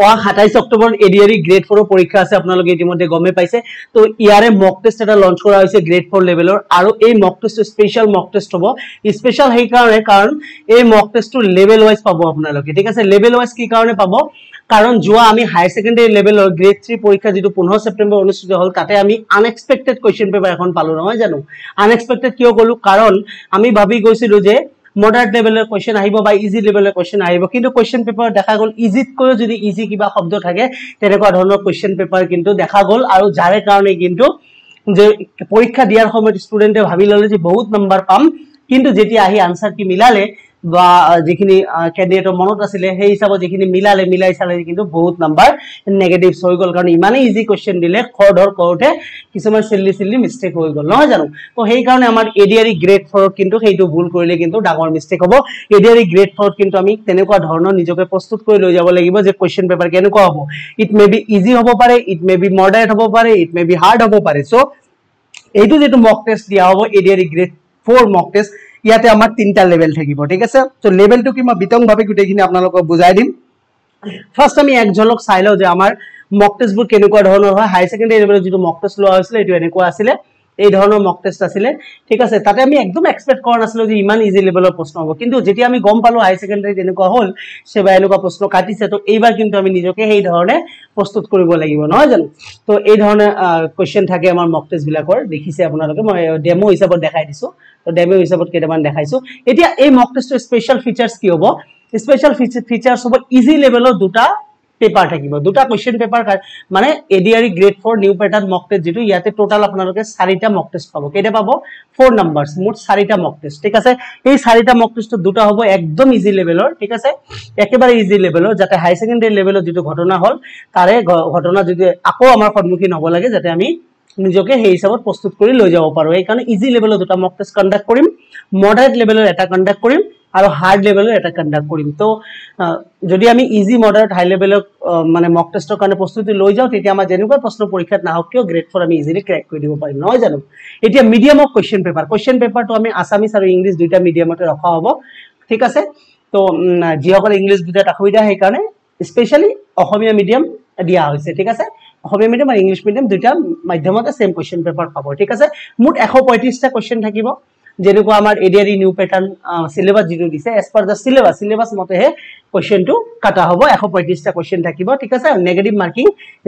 27 October ADRE grade 4 পৰীক্ষা আছে আপোনালোকে ইতিমধ্যে গমে পাইছে তো ইয়াৰে মক টেষ্ট এটা লঞ্চ কৰা হৈছে গ্ৰেড 4 লেভেলৰ আৰু এই মক টেষ্ট স্পেশাল মক টেষ্ট হ'ব স্পেশাল হেই কাৰণে কাৰণ এই মক টেষ্টটো লেভেল ওয়াইজ পাব আপোনালোকে ঠিক আছে লেভেল ওয়াইজ কি কাৰণে পাব কাৰণ যোৱা আমি হায়াৰ সেকেন্ডাৰী লেভেলৰ গ্ৰেড 3 পৰীক্ষা যেটো 15 সেপ্টেম্বৰ অনুষ্ঠিত হ'ল তাতে আমি আনএক্সপেক্টেড কোৱেশ্চন পেপাৰ এখন পালো নহয় জানো আনএক্সপেক্টেড কিয় কলো কাৰণ আমি ভাবি গৈছিলো যে মডাৰেট লেভেলৰ কোৱেশ্চন আহিব বা ইজি লেভেলৰ কোৱেশ্চন আহিব কিন্তু কোৱেশ্চন পেপাৰ দেখা গল ইজিত কৈ যদি ইজি কিবা শব্দ থাকে তেনেকুৱা ধৰণৰ কোৱেশ্চন পেপাৰ কিন্তু দেখা গল আৰু যাৰে কাৰণে কিন্তু যে পৰীক্ষা দিয়াৰ সময়ত ষ্টুডেন্টে ভাবি ললে যে বহুত নম্বৰ পাম কিন্তু যেতিয়া আহি আনসাৰ কি মিলালে বা যিখিনি ক্যান্ডিডেটৰ মনত আছিল সেই হিচাপত যিখিনি মিলাই চালে কিন্তু বহুত নম্বৰ নেগেটিভস হৈ গল কাৰণ ইমানে ইজি কোৱেশ্চন দিলে খৰধৰ কৰোতে কিছুমান সিল্লি মিস্টেক হৈ গল নহয় জানো তো সেই কাৰণে আমাৰ এডিআৰই গ্ৰেড 4 কিন্তু সেইটো ভুল কৰিলে কিন্তু ডাঙৰ মিস্টেক হ'ব এডিআৰই গ্ৰেড 4 কিন্তু আমি তেনেকুৱা ধৰণৰ নিজকে প্ৰস্তুত কৰি লৈ যাব লাগিব যে কোৱেশ্চন পেপাৰ কেনেকুৱা হ'ব ইট মে বি ইজি হ'ব পাৰে ইট মে বি মডাৰেট হ'ব পাৰে ইট মে বি হাৰ্ড হ'ব পাৰে সো এইটো যেটো মক টেষ্ট দিয়া হ'ব এডিআৰই গ্ৰেড 4 মক টেষ্ট ইয়াতে আমাৰ তিনটা লেভেল থাকিব ঠিক আছে তো লেভেলটো কি মই বিতং ভাবে গুটেখিনি আপোনালোকক বুজাই দিম ফার্স্ট আমি এক ঝলক চাই লও যে আমাৰ মক টেষ্টবোৰ কেনেকুৱা ধৰণৰ হয় হাই সেকেন্ডাৰী লেভেলত যেটো মক টেষ্ট লোৱা হৈছিল এটো এনেকুৱা আছিল এই ধৰণৰ মক টেষ্ট আছিল ঠিক আছে তাতে আমি একদম এক্সপেক্ট কৰা নাছিলো যে ইমান ইজি লেভেলৰ প্ৰশ্ন হ'ব কিন্তু যেতিয়া আমি গম পালো হাই সেকেন্ডাৰী তেনেকুৱা হ'ল সেবা এনেকুৱা প্ৰশ্ন কাটিছে তো এইবাৰ কিন্তু আমি নিজকে সেই ধৰণে প্ৰস্তুত কৰিব লাগিব নহয় জানো তো এই ধৰণে কোৱেশ্চন থাকে আমাৰ মক টেষ্ট বিলাকৰ দেখিছে আপোনালোকে মই ডেমো হিচাপত দেখাই দিছো তো ডেমো হিচাপত কেইটামান দেখাইছো এতিয়া এই মক টেষ্টৰ স্পেশাল ফিচাৰ্স কি হ'ব স্পেশাল ফিচাৰ্স হ'ব ইজি লেভেলৰ দুটা পেপাৰ থাকিব দুটা কোৱেশ্চন পেপাৰ মানে এডিআৰই গ্ৰেড 4 নিউ প্যাটাৰ্ন মক টেষ্ট যেটো ইয়াতে টোটাল আপোনালোকে 4টা মক টেষ্ট পাব কেইটা পাব 4 নম্বৰস মুঠ 4টা মক টেষ্ট ঠিক আছে এই 4টা মক টেষ্ট দুটা হ'ব একদম ইজি লেভেলৰ ঠিক আছে একেবাৰে ইজি লেভেলৰ যাতে হাই সেকেন্ডাৰী লেভেলৰ যেটো ঘটনা হ'ল তাৰে ঘটনা যদি আকৌ আমাৰ সন্মুখীন হ'ব লাগে যাতে আমি নিজকে সেই হিচাপত প্ৰস্তুত কৰি লৈ যাব পাৰো এই কাৰণে ইজি লেভেলৰ দুটা মক টেষ্ট কন্ডাক্ট কৰিম মডাৰেট লেভেলৰ এটা কন্ডাক্ট কৰিম আৰু হাৰ্ড লেভেলৰ এটা কন্ডাক্ট কৰিম তো যদি আমি ইজি মডাৰেট হাই লেভেলৰ মানে মক টেষ্টৰ কাৰণে প্ৰস্তুতি লৈ যাও তেতিয়া আমাৰ যেনেকুৱা প্ৰশ্ন পৰীক্ষাত নাহক কিয় গ্ৰেড 4 আমি ইজিলি ক্ৰ্যাক কৰি দিব পাৰিম নহয় জানো এতিয়া মিডিয়াম অফ কোৱেশ্চন পেপাৰটো আমি আসামিজ আৰু ইংলিশ দুইটা মিডিয়ামতে ৰখা হ'ব ঠিক আছে তো যিসকল ইংলিশ দুইটা অসুবিধা সেই কাৰণে স্পেশালি অসমীয়া মিডিয়াম দিয়া হৈছে ঠিক আছে অসমীয়া মিডিয়াম আৰু ইংলিশ মিডিয়াম দুইটা মাধ্যমতে সেম কোৱেশ্চন পেপাৰ পাব ঠিক আছে মুঠ 135টা কোৱেশ্চন থাকিব যেনেকুৱা আমাৰ এডিআৰই নিউ প্যাটাৰ্ন সিলেবাস যেটো দিছে এজ পাৰ দা সিলেবাস মতে হে কোৱেশ্চনটো কাটা হ'ব 135টা কোৱেশ্চন থাকিব ঠিক আছে নেগেটিভ মাৰ্কিং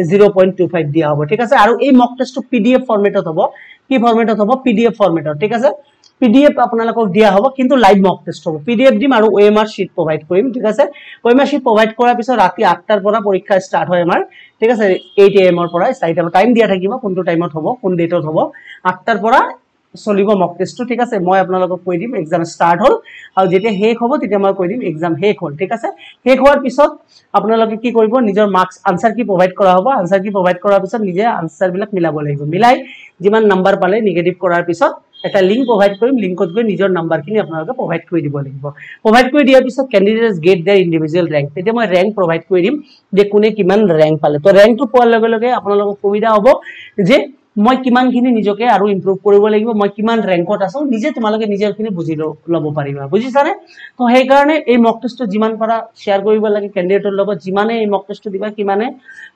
0.25 দিয়া হ'ব ঠিক আছে আৰু এই মক টেষ্টটো পিডিএফ ফৰমেটত হ'ব কি ফৰমেটত হ'ব পিডিএফ ফৰমেটত ঠিক আছে পিডিএফ আপোনালোকক দিয়া হ'ব কিন্তু লাইভ মক টেষ্ট হ'ব পিডিএফ দিম আৰু ওএমআৰ শীট প্ৰভাইড কৰিম ঠিক আছে ওএমআৰ শীট প্ৰভাইড কৰাৰ পিছত ৰাতি 8টাৰ পৰা পৰীক্ষা ষ্টাৰ্ট হয় আমাৰ ঠিক আছে 8 am ৰ পৰা টাইম দিয়া থাকিব কোনটো টাইমত হ'ব কোন ডেটত হ'ব 8টাৰ পৰা চলিব মক টেষ্টটো ঠিক আছে মই আপোনালোকক কৈ দিম এক্সাম ষ্টাৰ্ট হ'ল আৰু যেতিয়া শেষ হ'ব তেতিয়া মই কৈ দিম এক্সাম শেষ হ'ল ঠিক আছে শেষ হোৱাৰ পিছত আপোনালোকে কি কৰিব নিজৰ মাৰ্কস আনসাৰ কি প্ৰভাইড কৰা হ'ব আনসাৰ কি প্ৰভাইড কৰাৰ পিছত নিজে আনসাৰ বিলাক মিলাব লাগিব মিলাই যিমান নম্বৰ পালে নেগেটিভ কৰাৰ পিছত এটা লিংক প্ৰভাইড কৰিম লিংকত গৈ নিজৰ নম্বৰখিনি আপোনালোকে প্ৰভাইড কৰি দিব লাগিব প্ৰভাইড কৰি দিয়াৰ পিছত ক্যান্ডিডেটস গেট देयर ইন্ডিভিজুৱেল ৰেংক তেতিয়া মই ৰেংক প্ৰভাইড কৰি দিম যে কোনে কিমান ৰেংক পালে তো ৰেংকটো পোৱাৰ লগে লগে আপোনালোকক সুবিধা হ'ব যে মই কিমানখিনি নিজকে আৰু ইমপ্ৰুভ কৰিব লাগিব মই কিমান ৰেংকত আছো নিজে তোমালোকে নিজৰখিনি বুজি লব পাৰিবা বুজিছানে তো সেই কাৰণে এই মক টেষ্টটো যিমান পাৰা শেয়াৰ কৰিব লাগে ক্যান্ডিডেটৰ লগত যিমানে এই মক টেষ্টটো দিবা কিমানে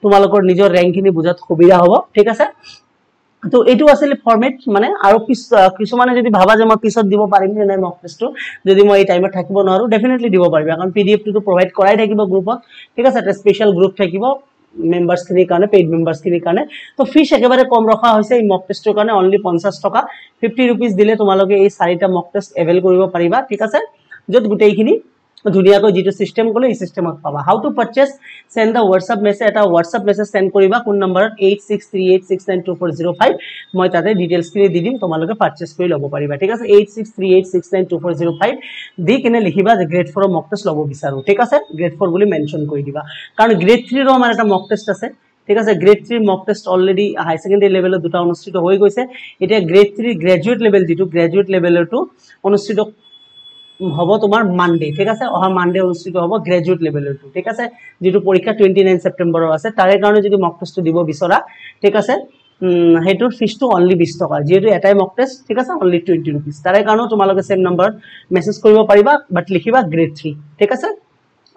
তোমালোকৰ নিজৰ ৰেংকখিনি বুজাত সুবিধা হ'ব ঠিক আছে তো এটো আসলে ফৰম্যাট মানে আৰু কিছুমানে যদি ভাবা যে মই পিছত দিব পাৰিম নে নাই মক টেষ্টটো যদি মই এই টাইমত থাকিব নোৱাৰো ডেফিনেটলি দিব পাৰিবা কাৰণ পিডিএফ টো প্ৰভাইড কৰাই থাকিব গ্ৰুপত ঠিক আছে এটা স্পেশাল গ্ৰুপ থাকিব মেম্বাৰ্স খিনিৰ কাৰণে পেইড মেম্বাৰ্স খিনিৰ কাৰণে তো ফিস একেবাৰে কম ৰখা হৈছে এই মক টেষ্টৰ কাৰণে অনলি 50 টকা 50 रुपीस দিলে তোমালোকে এই 4টা মক টেষ্ট এভেল কৰিব পাৰিবা ঠিক আছে যত গুটেইখিনি ধুনিয়াকৈ যেটো সিস্টেম কলে এই সিস্টেমত পাবা how to purchase send the WhatsApp message এটা WhatsApp মেসেজ সেন্ড কৰিবা কোন নম্বৰত 8638692405 মই তাতে ডিটেইলস খিনি দি দিম তোমালোকে পাৰচেজ কৰি লব পাৰিবা ঠিক আছে 8638692405 দি কিনে লিখিবা যে গ্ৰেড 4 মক টেষ্ট লব বিচাৰো ঠিক আছে গ্ৰেড 4 বুলি মেনশন কৰি দিবা কাৰণ গ্ৰেড 3 ৰ আমাৰ এটা মক টেষ্ট আছে ঠিক আছে গ্ৰেড 3 মক টেষ্ট অলৰেডি হাই সেকেন্ডাৰী লেভেলত দুটা অনুষ্ঠিত হৈ গৈছে এটা গ্ৰেড 3 গ্ৰেজুৱেট লেভেল যেটো গ্ৰেজুৱেট লেভেলটো অনুষ্ঠিত হব তোমাৰ মানডে ঠিক আছে অহা মানডে অনুষ্ঠিত হব গ্ৰেজুৱেট লেভেলটো ঠিক আছে যেটো পৰীক্ষা 29 সেপ্টেম্বৰৰ আছে তাৰে কাৰণে যদি মক টেষ্ট দিব বিচৰা ঠিক আছে হেটোৰ ফিসটো অনলি 20 টকা যেটো এটাই মক টেষ্ট ঠিক আছে অনলি 20 रुपीस তাৰে কাৰণে তোমালোকে সেম নম্বৰ মেসেজ কৰিব পাৰিবা বাট লিখিবা গ্ৰেড 3 ঠিক আছে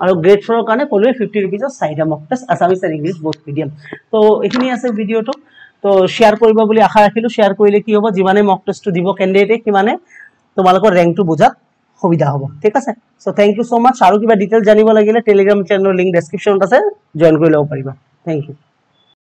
আৰু গ্ৰেড 4 ৰ কাৰণে ক'লোৱে 50 रुपीजৰ 4টা মক টেষ্ট আছামিজ আৰু ইংলিছ both medium তো এখিনি আছে ভিডিওটো তো শেয়াৰ কৰিবা বুলি আশা ৰাখিলো শেয়াৰ কৰিলে কি হ'ব যিমানে মক টেষ্টটো দিব ক্যান্ডিডেটে কিমানে তোমালোকৰ ৰেংকটো বুজাত সুবিধা হ'ব ঠিক আছে সো থ্যাংক ইউ সো মাচ আৰু কিবা ডিটেইলছ জানিব লাগিলে টেলিগ্ৰাম চেনেলৰ লিংক ডেসক্ৰিপচনত আছে জয়েন কৰি লব পাৰিবা থ্যাংক ইউ